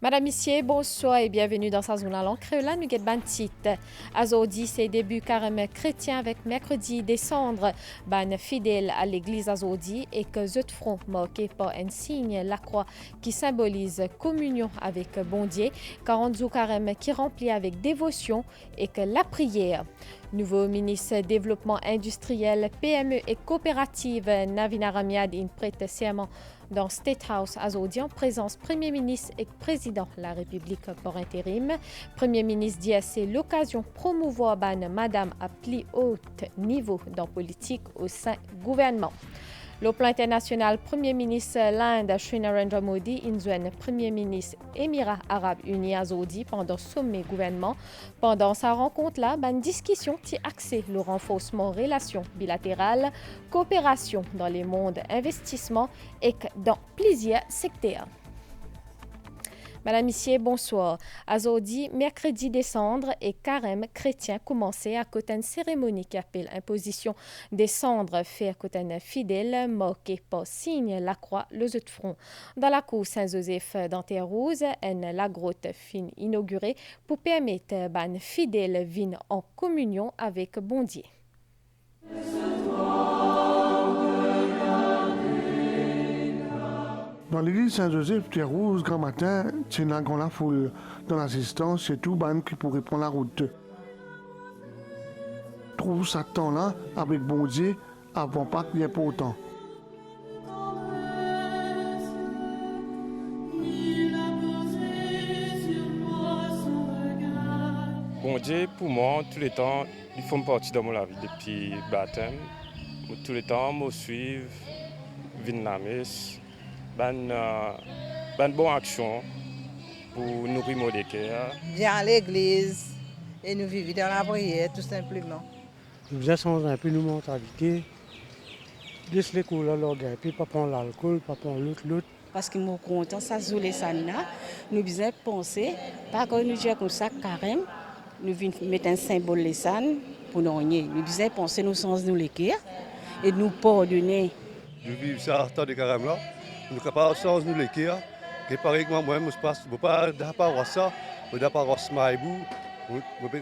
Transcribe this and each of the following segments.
Madame, Monsieur, bonsoir et bienvenue dans sa zone la langue créole, nous get bantit. Azodi, c'est début carême chrétien avec mercredi décembre, ban fidèle à l'église Azodi et que zut front marqué par un signe, la croix qui symbolise communion avec bon Dieu, 40 jours carême qui remplit avec dévotion et que la prière. Nouveau ministre développement industriel, PME et coopérative, Navina Ramiad, in prête serment dans State House Azodi en présence Premier ministre et Président de la République par intérim. Premier ministre dit à c'est l'occasion de promouvoir Madame à plus haut niveau dans la politique au sein du gouvernement. Le plan international, Premier ministre l'Inde, Shri Narendra Modi, Inzuen, Premier ministre Émirats Arabes Unis Azodi pendant sommet gouvernement. Pendant sa rencontre-là, une discussion qui axée le renforcement relations bilatérales, coopération dans les mondes investissement et dans plusieurs secteurs. Madame, Monsieur, bonsoir. Azodi, mercredi décembre et carême chrétien commencé à côté d'une cérémonie qui appelle imposition des cendres fait à côté d'un fidèle marqué par signe la croix le de front. Dans la cour Saint-Joseph d'Anterrouze, la grotte fin inaugurée pour permettre ban fidèle vin en communion avec bon Dieu. Dans l'église Saint-Joseph, Terrouze, grand matin, c'est là qu'on la foule. Dans l'assistance, c'est tout ban qui pourrait prendre la route. Trouve ça temps là, avec bon Dieu, avant pas qu'il y ait pas autant. Bon Dieu, pour moi, tous les temps, ils font partie de mon vie depuis le baptême. Tous les temps, je suis venu à la messe. Bonne action pour nourrir mon cœur. Viens à l'église et nous vivons dans la prière, tout simplement. Nous faisons changer un peu nos mentalités. Laisse les cours l'orgueil, puis pas prendre l'alcool, pas prendre l'autre. Parce que nous comptons ça sur les sanna, nous devons penser, pas que nous disons comme ça carême, nous venons mettre un symbole les san pour nous renier. Nous devons penser nous sens nous les cœurs et nous pardonner. Je vis ça temps de carême là. Nous sommes capables de changer nous les cœurs. Et pareil que moi-même, je ne peux pas voir ça. Je ne peux pas voir ce maïbou.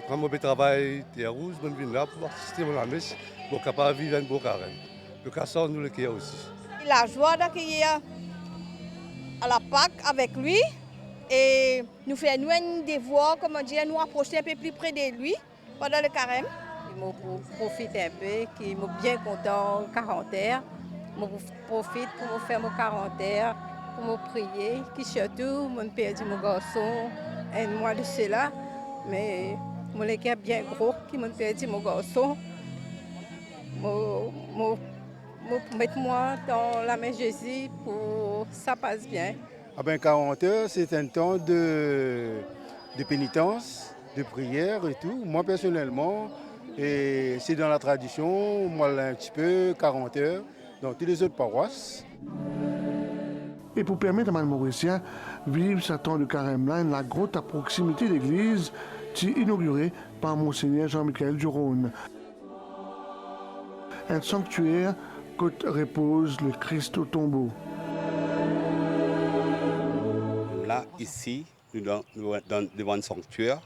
Quand je travaille à Terrouze, je viens là pour assister à la messe. Je suis capable de vivre un beau carême. Nous devons changer nous les cœurs aussi. La joie d'accueillir à la Pâque avec lui et nous faire nous un devoir, comment dire, nous approcher un peu plus près de lui pendant le carême. Je profite un peu, je suis bien content, 40 heures. Je profite pour me faire mon 40 heures, pour me prier, qui surtout, je perdu mon garçon un mois de cela, mais mon équipe bien gros, qui m'a perdu mon garçon. Mettez-moi dans la main de Jésus pour que ça passe bien. 40 heures, c'est un temps de pénitence, de prière et tout. Moi, personnellement, et c'est dans la tradition, moi, un petit peu, 40 heures. Dans toutes les autres paroisses. Et pour permettre à Mme Mauricien de vivre ce temps de carême là, la grotte à proximité de l'église, inaugurée par Monseigneur Jean-Michel Duron. Un sanctuaire où repose le Christ au tombeau. Là, ici, nous devant un sanctuaire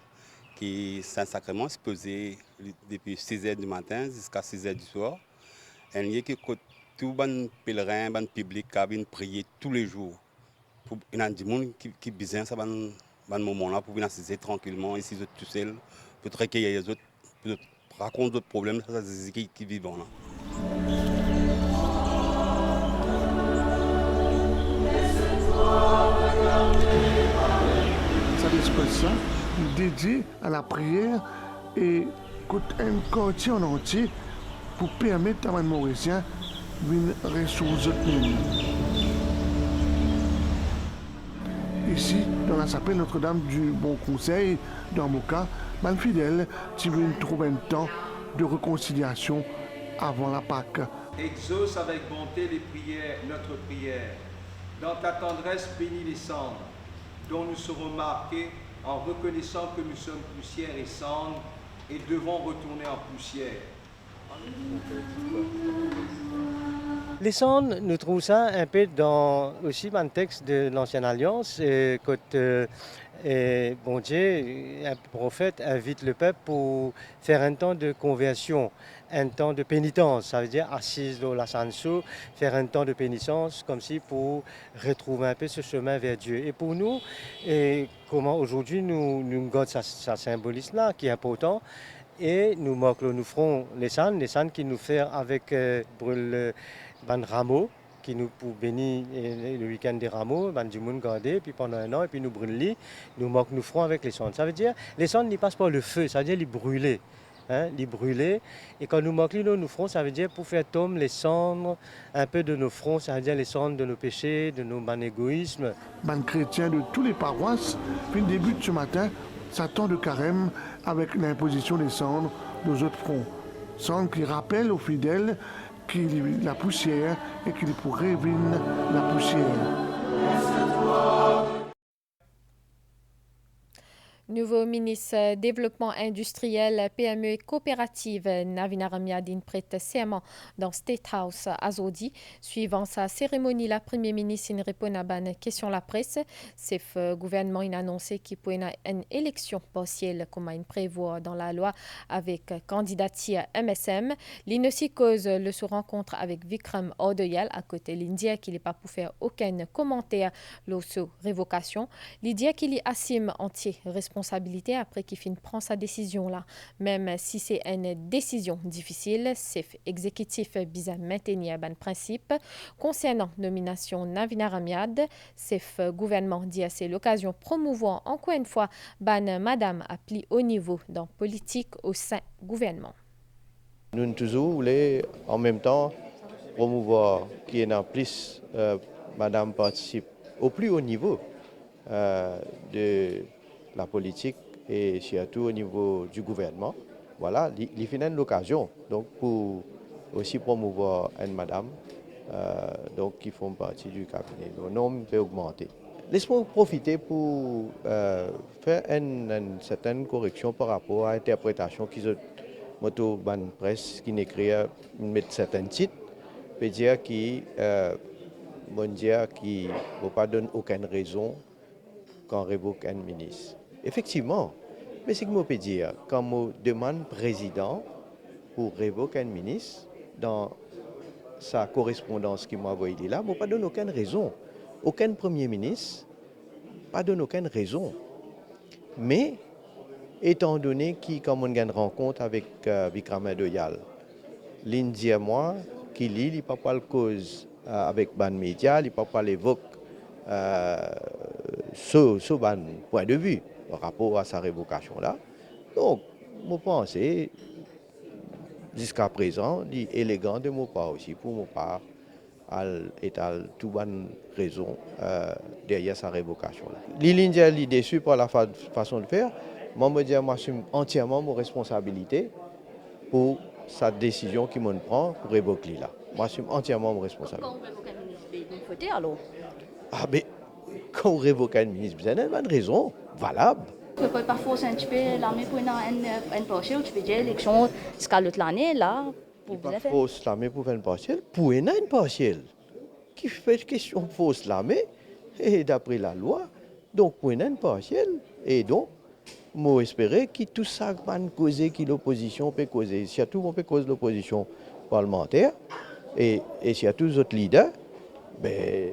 qui est un sacrement exposé depuis 6h du matin jusqu'à 6h du soir. Un lieu qui coûte tout les pèlerins, les publics qui viennent prier tous les jours. Il y a des gens qui ont besoin de ce moment-là pour venir assister tranquillement, ici tout seul, pour recueillir les autres, pour raconter d'autres problèmes, ça c'est ceux qui vivent là. Ça dispose ça, dédié à la prière et un quartier en entier pour permettre à Mme Mauricien une ressource. Ici, dans la chapelle Notre-Dame du Bon Conseil, dans Moka, man fidèle, tu veux trouver un temps de réconciliation avant la Pâque. Exauce avec bonté les prières, notre prière. Dans ta tendresse, bénis les cendres, dont nous serons marqués en reconnaissant que nous sommes poussière et cendres et devons retourner en poussière. Les sondes, nous trouvons ça un peu aussi dans le texte de l'Ancienne Alliance, quand bon Dieu, un prophète invite le peuple pour faire un temps de conversion, un temps de pénitence. Ça veut dire assise dans la sanso, faire un temps de pénitence comme si pour retrouver un peu ce chemin vers Dieu. Et pour nous, comment aujourd'hui nous gardons ça symbolisme-là qui est important. Et nous ferons les scènes qui nous font avec brûle ban rameaux qui nous pour bénir le week-end des rameaux, ban du monde garder, puis pendant un an, et puis nous brûlons, nous ferons avec les cendres. Ça veut dire, les cendres n'y passent pas le feu, ça veut dire les brûler. Les brûler. Et quand nous manquons nous ferons, ça veut dire pour faire tomber les cendres un peu de nos fronts, ça veut dire les cendres de nos péchés, de nos égoïsmes. Les chrétiens de toutes les paroisses, puis débute ce matin, sa temps de carême avec l'imposition des cendres aux autres fronts. Cendres qui rappellent aux fidèles la poussière et qu'il pour réviner la poussière. Nouveau ministre Développement industriel, PME et coopérative, Navina Ramiadine prête serment dans State House à Zodi. Suivant sa cérémonie, la Premier ministre répond à une question la presse. Le gouvernement a annoncé qu'il pourrait y avoir une élection partielle comme il prévoit dans la loi avec candidature MSM. Il aussi cause le rencontre avec Vikram Ordoyal à côté l'Indien qui n'est pas pour faire aucun commentaire sur révocation. L'Indien qui assume entier responsabilité après qu'il prend sa décision là. Même si c'est une décision difficile, c'est exécutif bisa maintenir un principe. Concernant nomination Navina Ramiad, c'est gouvernement dit c'est l'occasion de promouvoir encore une fois madame appli au niveau dans politique au sein gouvernement. Nous toujours voulons en même temps promouvoir qu'il y ait plus madame participe au plus haut niveau de la politique et surtout au niveau du gouvernement. Voilà, il fait une occasion donc pour aussi promouvoir une madame donc qui font partie du cabinet. Le nombre peut augmenter. Laisse-moi profiter pour faire une certaine correction par rapport à l'interprétation qu'ils ont moto ban presse qui n'écrit mettre certains titres peut dire qui ne pas donner aucune raison qu'on révoque un ministre. Effectivement, mais c'est que je peux dire, quand on demande président pour révoquer un ministre, dans sa correspondance qui m'a envoyé là, je ne pas donner aucune raison. Aucun premier ministre pas donne aucune raison. Mais, étant donné comme on a une rencontre avec Vikram Ordoyal, l'Indie et moi, qui lit, il ne peut pas le cause avec ban média, il ne peut pas l'évoquer sur ban point de vue par rapport à sa révocation là. Donc, je pense jusqu'à présent, il est élégant de mon part aussi, pour mon part, étale toute bonne raison derrière sa révocation là. L'Indie est déçu par la façon de faire. Moi, je m'assume entièrement mon responsabilité pour sa décision qu'il me prend pour révoquer là. Moi, j'assume entièrement mon responsabilité. Quand on révoque un ministre, vous votez alors? Ah, mais quand on révoque un ministre, vous avez une raison valable. Vous pouvez pas forcer un petit peu l'armée pour une partielle, tu peux dire l'élection jusqu'à l'autre année, là, pour vous faire. Force l'armée pour faire une partielle, pour une partielle. Qui fait question de force l'armée, et d'après la loi, donc pour une partielle, et donc, moi espérer que tout ça va causer que l'opposition peut causer. Surtout, on peut causer l'opposition parlementaire, et surtout les autres leaders, ben,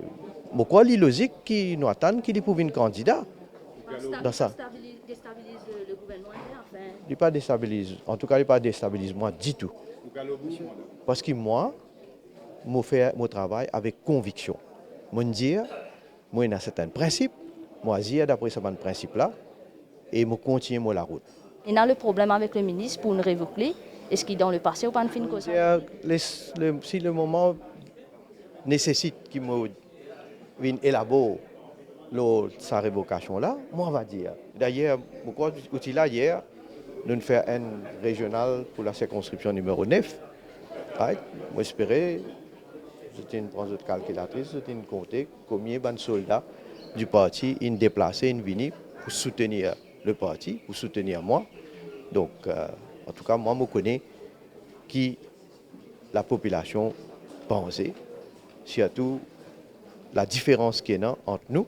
je crois qu'il est logique qu'ils nous attendent qu'il est une candidat. Dans ça. Déstabilise le gouvernement. Enfin... Il n'est pas déstabilise. En tout cas, il n'est pas déstabilise moi du tout. Parce que moi, je fais mon travail avec conviction. Je dis, moi, j'ai certains principes. Moi, j'ai d'après ce principe-là, et je continue la route. Il y a le problème avec le ministre pour nous révoquer. Est-ce qu'il est dans le passé ou pas une fin de cause? Si le moment nécessite qu'il me élabore sa révocation là, moi on va dire. D'ailleurs, pourquoi là hier, nous avons fait un régional pour la circonscription numéro 9. Right? Moi j'espérais, j'étais une calculatrice, j'étais une compter combien de soldats du parti sont déplacés, sont venus pour soutenir le parti, pour soutenir moi. Donc, en tout cas, moi je connais qui la population pensait. surtout la différence qu'il y a entre nous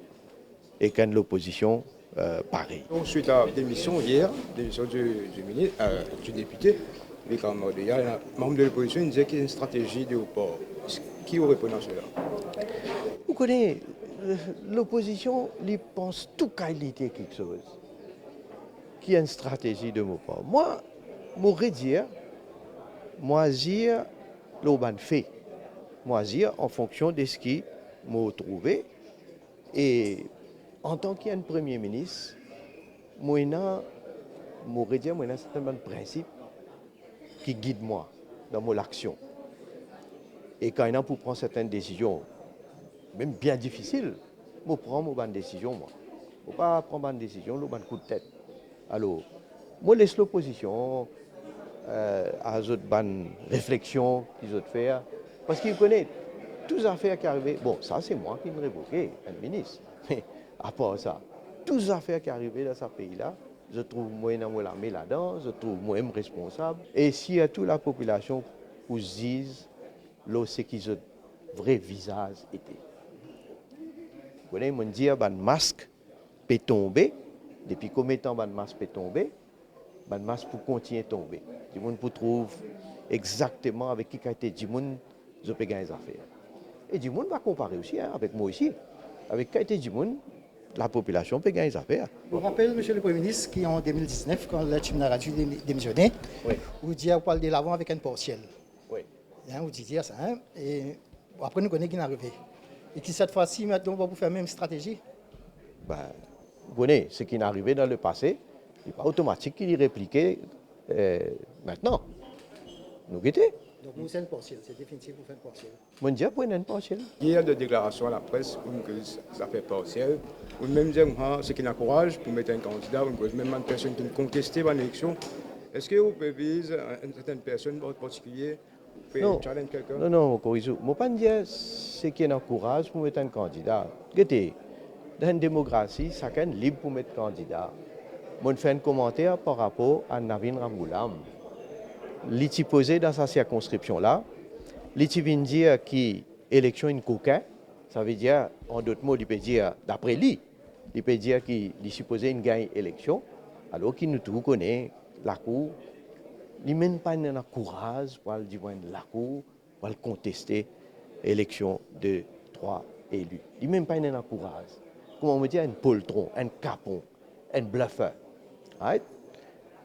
et quand l'opposition pareil. Suite à la démission hier, démission du député, Vikram Mordéa, un membre de l'opposition disait qu'il y a une stratégie de report. Qui vous répond à cela? Vous connaissez, l'opposition, il pense tout qualité quelque chose. Qui a une stratégie de report. Moi, je dire, l'Oban fait. Moi, dire en fonction de ce qui m'a trouvé. Et en tant qu'un Premier ministre, moi, je dire, moi, c'est un principe qui guide moi dans mon action. Et quand il y a pour prendre certaines décisions, même bien difficiles, je prends mon décision, moi. Je ne peux pas prendre une décision, le coup de tête. Alors, je laisse l'opposition à d'autres bonnes réflexions qu'ils ont fait, parce qu'ils connaissent toutes les affaires qui arrivent. Bon, ça c'est moi qui me révoquais, un ministre. Mais à part ça, toutes les affaires qui arrivent dans ce pays-là, je trouve moi dans la main là-dedans, je trouve moi-même responsable. Et si à toute la population vous dise, là c'est qu'ils ont vrai visage était. Vous voyez, on dit que le masque peut tomber. Depuis combien de temps le masque peut tomber? Le masque peut continuer à tomber. Le monde peut trouver exactement avec qui a été dit, je peux gagner des affaires. Et le monde va comparer aussi, avec moi aussi. Avec qui a été dit, la population peut gagner des affaires. Je vous rappelle, monsieur le Premier ministre, qu'en 2019, quand le Chimna a dû démissionner, vous disiez qu'on parle de l'avant avec un partiel. Oui. Vous disiez ça. Et après, nous connaissons qui est arrivé. Et qui cette fois-ci, maintenant, va vous faire la même stratégie? Vous connaissez, ce qui est arrivé dans le passé, il n'est pas automatique qu'il y répliqué maintenant. Nous guettons. Donc, vous faites un partiel, c'est définitif, vous faites un partiel. Mon Dieu, vous faites un partiel. Il y a des déclarations à la presse que ça fait partiel. Ou même dire ce qui n'encourage pour mettre un candidat, même une personne qui conteste l'élection. Est-ce que vous pouvez viser une certaine personne en particulier? Non, non, je ne peux pas dire ce qui n'encourage pour mettre un candidat. Regardez, dans une démocratie, chacun est libre pour mettre un candidat. Je fais un commentaire par rapport à Navin Ramgoolam. Il est posé dans sa circonscription-là. Il vient dire que l'élection est coquin. Ça veut dire, en d'autres mots, il peut dire, d'après lui, il peut dire qu'il est supposé une gagne élection, alors qu'il nous tout connaît la Cour. Il n'a même pas de courage pour dire la Cour, pour contester l'élection de 3 élus. Il n'a même pas de courage. Comment on me dit, un poltron, un capon, un bluffeur. Right?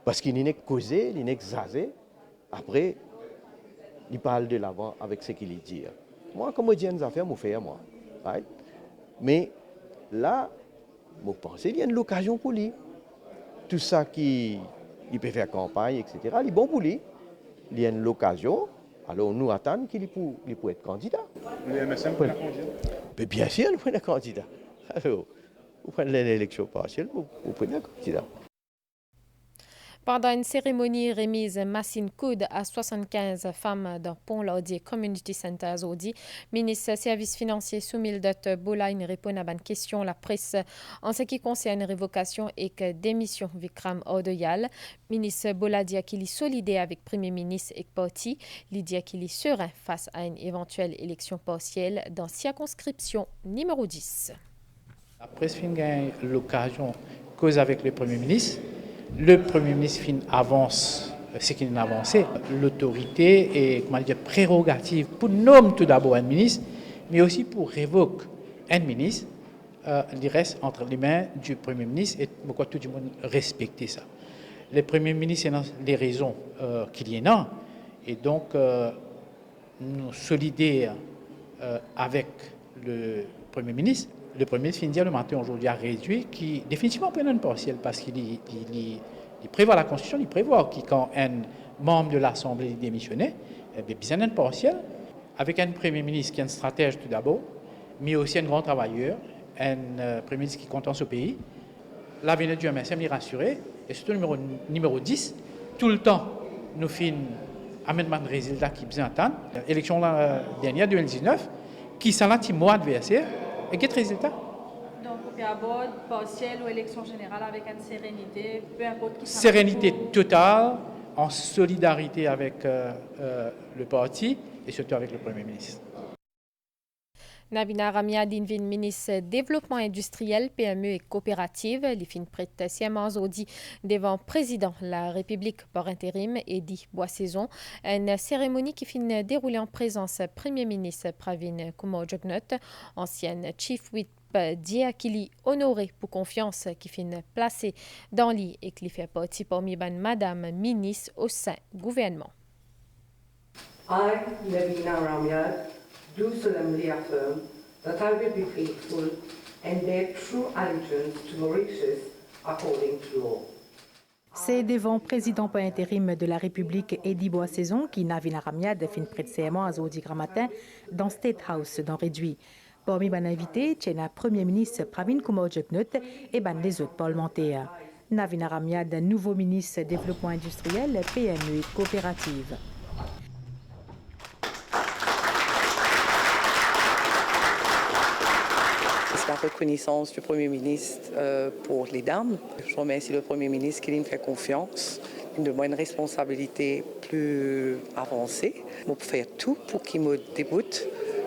Parce qu'il n'est causé, il n'est exasé. Après, il parle de l'avant avec ce qu'il dit. Moi, comme je dis une affaire, je fais moi. Right? Mais là, je pense qu'il y a une occasion pour lui. Tout ça qui il peut faire campagne, etc. Il est bon pour lui. Il y a une occasion. Alors nous attendons qu'il puisse être candidat. Le MSM pour la candidat? Mais bien sûr, il peut être candidat. Alors, vous prenez l'élection partielle, vous prenez un candidat. Pendant une cérémonie remise Massine Coude à 75 femmes dans Pont-Laudier Community Center à Zodi, ministre services financiers Soumil Dott Boulaïne répond à une question la presse en ce qui concerne révocation et que démission Vikram Ordoyal. Ministre Boula dit qu'il est solidaire avec Premier ministre et parti. Il dit qu'il est serein face à une éventuelle élection partielle dans circonscription numéro 10. La presse a l'occasion de causer avec le Premier ministre. Le Premier ministre avance ce qu'il a avancé. L'autorité est prérogative pour nommer tout d'abord un ministre, mais aussi pour révoquer un ministre. Il reste entre les mains du Premier ministre et pourquoi tout le monde respecte ça. Le Premier ministre, c'est les raisons qu'il y en a. Et donc, nous solidaires avec le Premier ministre. Le Premier ministre finit le matin aujourd'hui a réduit qui définitivement prend une partielle parce qu'il prévoit la Constitution, il prévoit que quand un membre de l'Assemblée démissionne, il y a besoin d'une partielle avec un Premier ministre qui est un stratège tout d'abord, mais aussi un grand travailleur, un Premier ministre qui content ce pays. L'avenir du MSM est rassuré et surtout numéro 10, tout le temps nous faisons un amendement de résultats qui besoin d'attendre. L'élection dernière 2019, qui s'en a mois adversaire. Et quel résultat? Donc, on peut avoir partielle ou élection générale avec une sérénité, peu importe qui. Sérénité totale, en solidarité avec le parti et surtout avec le Premier ministre. Navina Ramiad invite ministre développement industriel, PME et coopérative. Les fins prête sciemment audi devant président de la République par intérim Edi Boissaison. Une cérémonie qui finit déroulée en présence Premier ministre Pravin Kumar-Jugnauth, ancienne Chief Whip Dia Kili honoré pour confiance qui finit placé dans l'île et qui fait partie parmi Madame ministre au sein du gouvernement. I, Navina Ramiad, do solemnly affirm that I will be faithful and bear true allegiance to Mauritius according to law. C'est devant président par intérim de la République Edi Boissaison qui Navina Ramiad fin prête serment à Zodi Gramatin dans State House dans Réduit. Parmi les invités, Tchena Premier ministre Pravin Kumar-Jugnauth et les autres parlementaires. Navina Ramiad, nouveau ministre développement industriel, PME et coopérative. La reconnaissance du Premier ministre pour les dames. Je remercie le Premier ministre qui me fait confiance, qui me donne une responsabilité plus avancée. Je vais faire tout pour qu'il me déboute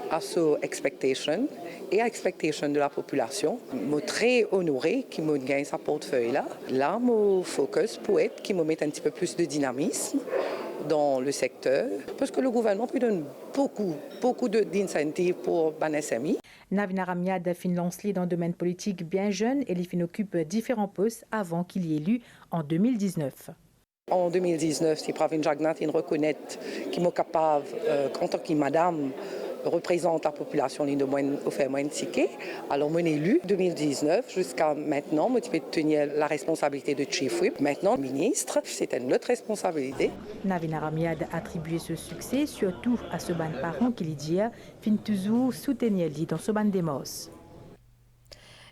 à son expectation et à l'expectation de la population. Je suis très honoré qu'il me gagne sa portefeuille là. Là, mon focus pour être qu'il me mette un petit peu plus de dynamisme dans le secteur, parce que le gouvernement peut donner beaucoup d'incentives pour les SMI. Navina Ramiad fin lance-les dans le domaine politique bien jeune et il occupe différents postes avant qu'il y ait élu en 2019. En 2019, si Pravin Jugnauth reconnaît qu'il est capable, en tant que madame, représente la population de moins ticket. Alors, mon élu 2019 jusqu'à maintenant, je peux tenir la responsabilité de Chief Whip. Maintenant, ministre, c'est une autre responsabilité. Navina Ramiad a attribué ce succès surtout à ce ban parent qui dit fin toujours soutenir lui dans ce ban démos.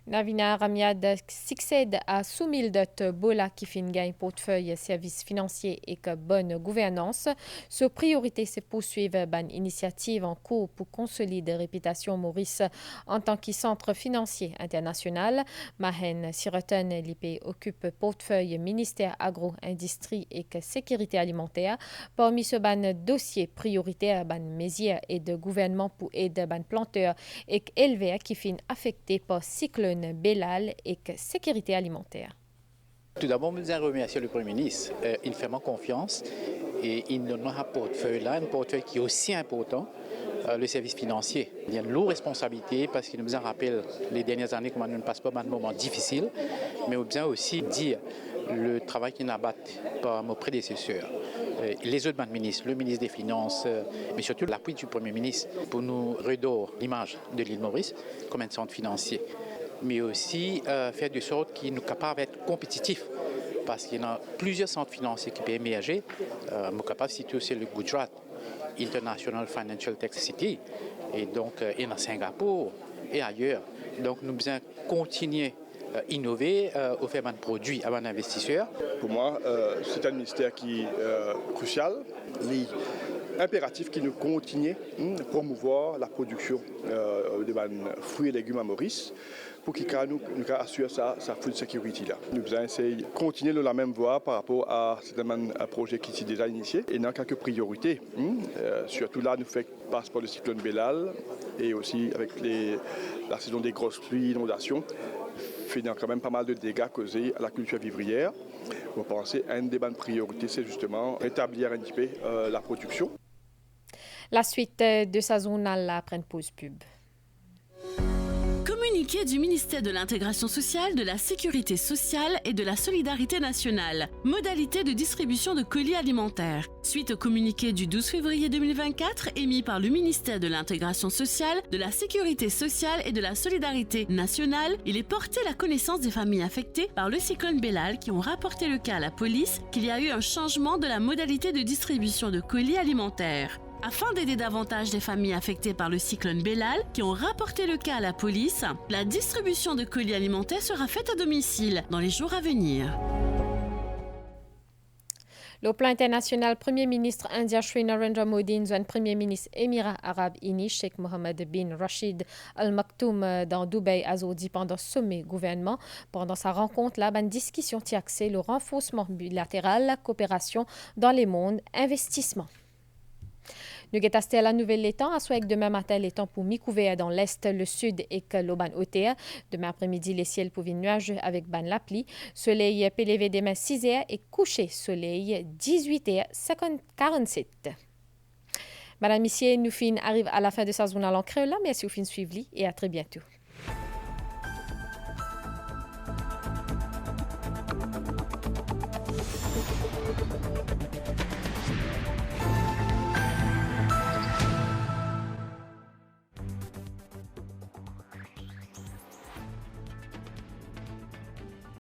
Navina Ramiad succède à Soumildot Bola qui fin gagne portefeuille services financiers et que bonne gouvernance. Sa priorité c'est poursuivre une initiative en cours pour consolider la réputation Maurice en tant que centre financier international. Mahen Siroten l'IP occupe portefeuille ministère agro-industrie et sécurité alimentaire. Parmi ce ban dossier prioritaire ban mesures et de gouvernement pour aider ban planteurs et éleveurs qui fin affectés par cyclone Belal et sécurité alimentaire. Tout d'abord, je voudrais remercier le Premier ministre. Il fait moi confiance et il nous donne un portefeuille là, un portefeuille qui est aussi important, le service financier. Il y a une lourde responsabilité parce qu'il nous rappelle les dernières années comment nous ne passe pas un moment difficile, mais on bien aussi dire le travail qu'il a battu par mon prédécesseur. Les autres ministres, le ministre des Finances, mais surtout l'appui du Premier ministre pour nous redorer l'image de l'île Maurice comme un centre financier. Mais aussi faire de sorte qu'il nous capable d'être compétitif. Parce qu'il y a plusieurs centres financiers qui peuvent émerger. Nous capable de citer aussi le Gujarat, International Financial Tech City, et donc et dans Singapour et ailleurs. Donc nous devons continuer à innover, offrir des produits à nos investisseurs. Pour moi, c'est un ministère qui est crucial. Impératif qui nous continue à promouvoir la production de fruits et légumes à Maurice pour qu'il nous assure sa food security là. Nous devons essayer de continuer dans la même voie par rapport à un projet qui s'est déjà initié et dans quelques priorités. Surtout là, nous passons par le cyclone Belal et aussi avec la saison des grosses pluies, inondations, faisant quand même pas mal de dégâts causés à la culture vivrière. On pensait à une des bonnes priorités, c'est justement rétablir un petit peu la production. La suite de sa zone après une pause pub. Communiqué du ministère de l'Intégration sociale, de la Sécurité sociale et de la Solidarité nationale. Modalité de distribution de colis alimentaires. Suite au communiqué du 12 février 2024 émis par le ministère de l'Intégration sociale, de la Sécurité sociale et de la Solidarité nationale, il est porté la connaissance des familles affectées par le cyclone Belal qui ont rapporté le cas à la police qu'il y a eu un changement de la modalité de distribution de colis alimentaires. Afin d'aider davantage les familles affectées par le cyclone Belal qui ont rapporté le cas à la police, la distribution de colis alimentaires sera faite à domicile dans les jours à venir. Le plan international, Premier ministre indien Shri Narendra Modi et Premier ministre Émirats Arabes Unis Sheikh Mohammed bin Rashid Al Maktoum dans Dubaï Azodi pendant ce sommet gouvernement. Pendant sa rencontre, là, une discussion qui axée le renforcement bilatéral, la coopération dans les mondes, investissement. Nous guettasté la nouvelle l'étang, à soit demain matin l'étang pour mi-couvert dans l'est, le sud et que l'auban hauteur. Demain après-midi, les ciels pour nuageux avec ban la pluie. Soleil peut lever demain 6h et coucher soleil 18h 47. Madame, Monsieur, nous arrive à la fin de sa journée à l'encre là. Merci au fin suivi et à très bientôt.